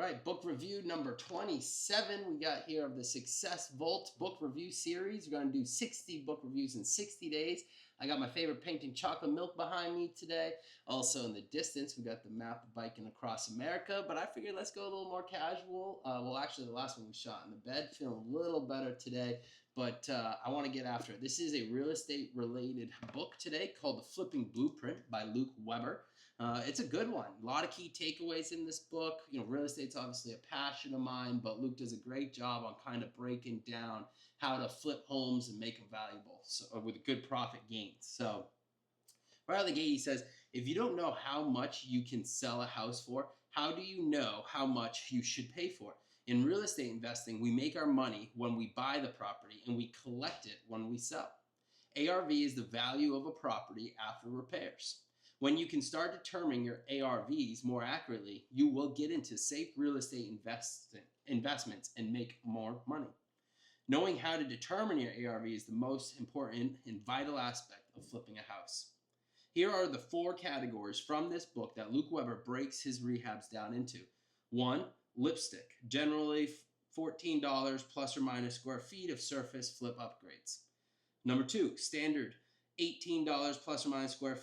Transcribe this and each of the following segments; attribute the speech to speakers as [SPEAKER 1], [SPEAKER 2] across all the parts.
[SPEAKER 1] right, book review number 27 we got here of the Success Vault book review series. We're going to do 60 book reviews in 60 days. I got my favorite painting, Chocolate Milk, behind me today. Also in the distance, we got the map of biking across America, but I figured let's go a little more casual. Well, actually, the last one we shot in the bed, feeling a little better today, but I want to get after it. This is a real estate related book today called The Flipping Blueprint by Luke Weber. It's a good one. A lot of key takeaways in this book. You know, real estate's obviously a passion of mine, but Luke does a great job on kind of breaking down how to flip homes and make them valuable, so, with good profit gains. So right out of the gate, he says, if you don't know how much you can sell a house for, how do you know how much you should pay for it? In real estate investing, we make our money when we buy the property and we collect it when we sell. ARV is the value of a property after repairs. When you can start determining your ARVs more accurately, you will get into safe real estate investments and make more money. Knowing how to determine your ARV is the most important and vital aspect of flipping a house. Here are the 4 categories from this book that Luke Weber breaks his rehabs down into. 1, lipstick, generally $14 plus or minus square feet of surface flip upgrades. Number 2, standard, $18 plus or minus square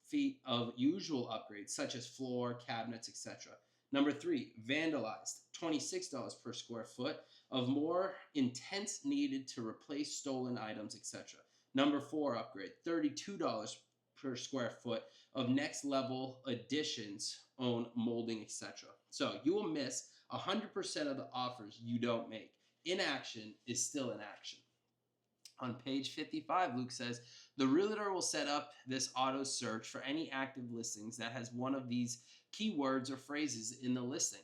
[SPEAKER 1] feet of usual upgrades such as floor, cabinets, etc. Number 3, vandalized, $26 per square foot of more intense needed to replace stolen items, etc. Number 4 upgrade, $32 per square foot of next level additions on molding, etc. So you will miss 100% of the offers you don't make. Inaction is still inaction. On page 55, Luke says, the realtor will set up this auto search for any active listings that has one of these keywords or phrases in the listing.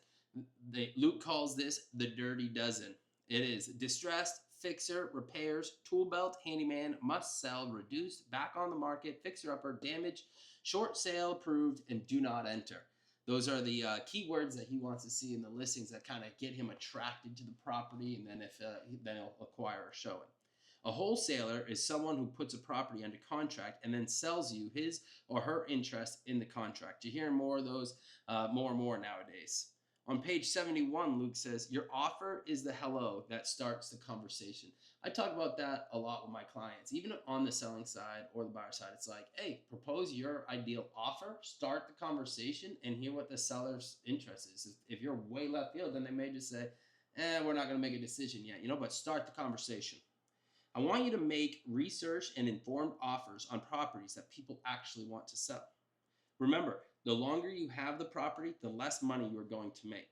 [SPEAKER 1] Luke calls this the dirty dozen. It is distressed, fixer, repairs, tool belt, handyman, must sell, reduced, back on the market, fixer-upper, damaged, short sale approved, and do not enter. Those are the keywords that he wants to see in the listings that kind of get him attracted to the property, and then then he'll acquire a showing. A wholesaler is someone who puts a property under contract and then sells you his or her interest in the contract. You hear more of those more and more nowadays. On page 71, Luke says, your offer is the hello that starts the conversation. I talk about that a lot with my clients, even on the selling side or the buyer side. It's like, hey, propose your ideal offer, start the conversation, and hear what the seller's interest is. If you're way left field, then they may just say, we're not going to make a decision yet, but start the conversation. I want you to make research and informed offers on properties that people actually want to sell. Remember, the longer you have the property, the less money you're going to make.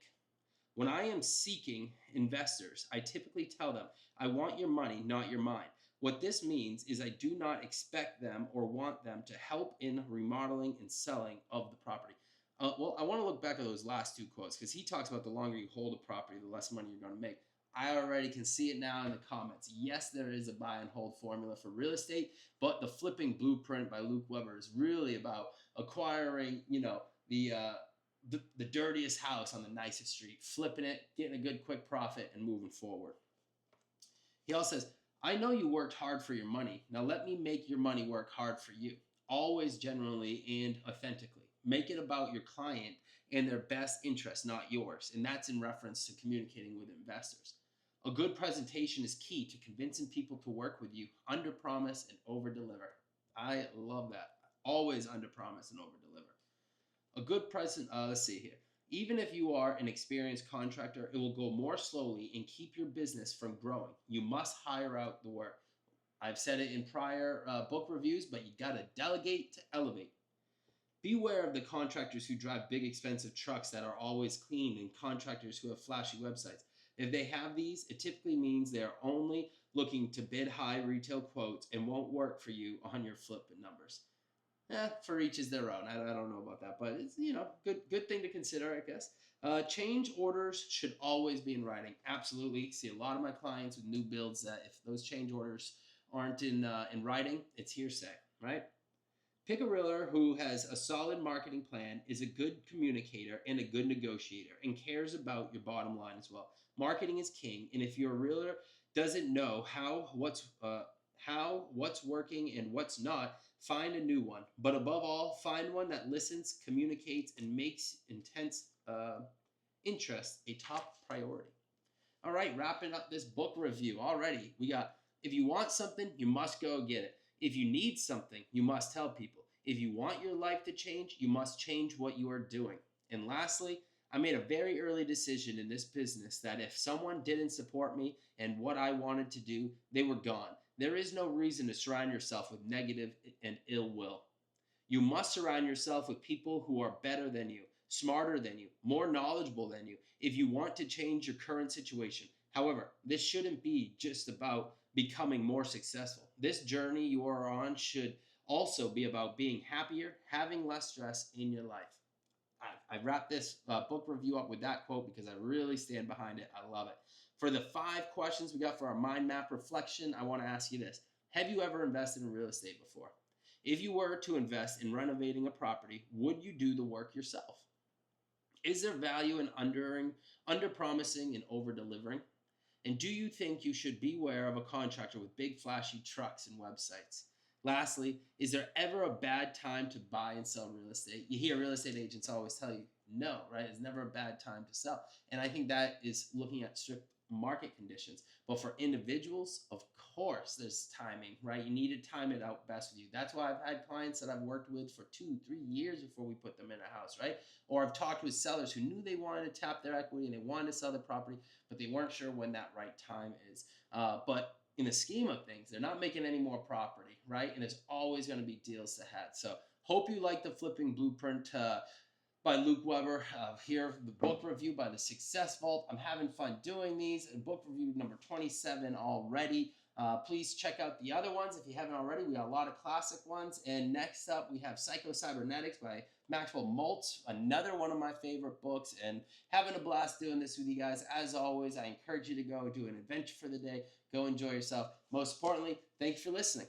[SPEAKER 1] When I am seeking investors, I typically tell them, I want your money, not your mind. What this means is I do not expect them or want them to help in remodeling and selling of the property. Well, I want to look back at those last 2 quotes because he talks about the longer you hold a property, the less money you're going to make. I already can see it now in the comments. Yes, there is a buy and hold formula for real estate, but the Flipping Blueprint by Luke Weber is really about acquiring, the dirtiest house on the nicest street, flipping it, getting a good quick profit, and moving forward. He also says, I know you worked hard for your money. Now let me make your money work hard for you. Always genuinely and authentically. Make it about your client and their best interest, not yours. And that's in reference to communicating with investors. A good presentation is key to convincing people to work with you. Under promise and over deliver. I love that. Always under promise and over deliver. A good let's see here. Even if you are an experienced contractor, it will go more slowly and keep your business from growing. You must hire out the work. I've said it in prior book reviews, but you got to delegate to elevate. Beware of the contractors who drive big expensive trucks that are always clean and contractors who have flashy websites. If they have these, it typically means they are only looking to bid high retail quotes and won't work for you on your flipping numbers. For each is their own. I don't know about that, but it's good thing to consider, I guess. Change orders should always be in writing. Absolutely. See a lot of my clients with new builds that if those change orders aren't in writing, it's hearsay, right? Pick a realtor who has a solid marketing plan, is a good communicator, and a good negotiator, and cares about your bottom line as well. Marketing is king, and if your realtor doesn't know what's working and what's not, find a new one. But above all, find one that listens, communicates, and makes interest a top priority. All right, wrapping up this book review already. We got, if you want something, you must go get it. If you need something, you must tell people. If you want your life to change, you must change what you are doing. And lastly, I made a very early decision in this business that if someone didn't support me and what I wanted to do, they were gone. There is no reason to surround yourself with negative and ill will. You must surround yourself with people who are better than you, smarter than you, more knowledgeable than you, if you want to change your current situation. However, this shouldn't be just about becoming more successful. This journey you are on should also be about being happier, having less stress in your life. I wrapped this book review up with that quote because I really stand behind it. I love it. For the 5 questions we got for our mind map reflection, I want to ask you this. Have you ever invested in real estate before? If you were to invest in renovating a property, would you do the work yourself? Is there value in under promising and over delivering? And do you think you should beware of a contractor with big flashy trucks and websites? Lastly, is there ever a bad time to buy and sell real estate? You hear real estate agents always tell you, no, right? It's never a bad time to sell. And I think that is looking at strict market conditions. But for individuals, of course, there's timing, right? You need to time it out best with you. That's why I've had clients that I've worked with for 2-3 years before we put them in a house, right? Or I've talked with sellers who knew they wanted to tap their equity and they wanted to sell the property, but they weren't sure when that right time is. But in the scheme of things, they're not making any more property, right? And there's always going to be deals to have. So hope you like the Flipping Blueprint by Luke Weber. Here, the book review by The Success Vault. I'm having fun doing these. Book review number 27 already. Please check out the other ones if you haven't already. We got a lot of classic ones. And next up, we have Psycho-Cybernetics by Maxwell Maltz, another one of my favorite books. And having a blast doing this with you guys. As always, I encourage you to go do an adventure for the day. Go enjoy yourself. Most importantly, thanks for listening.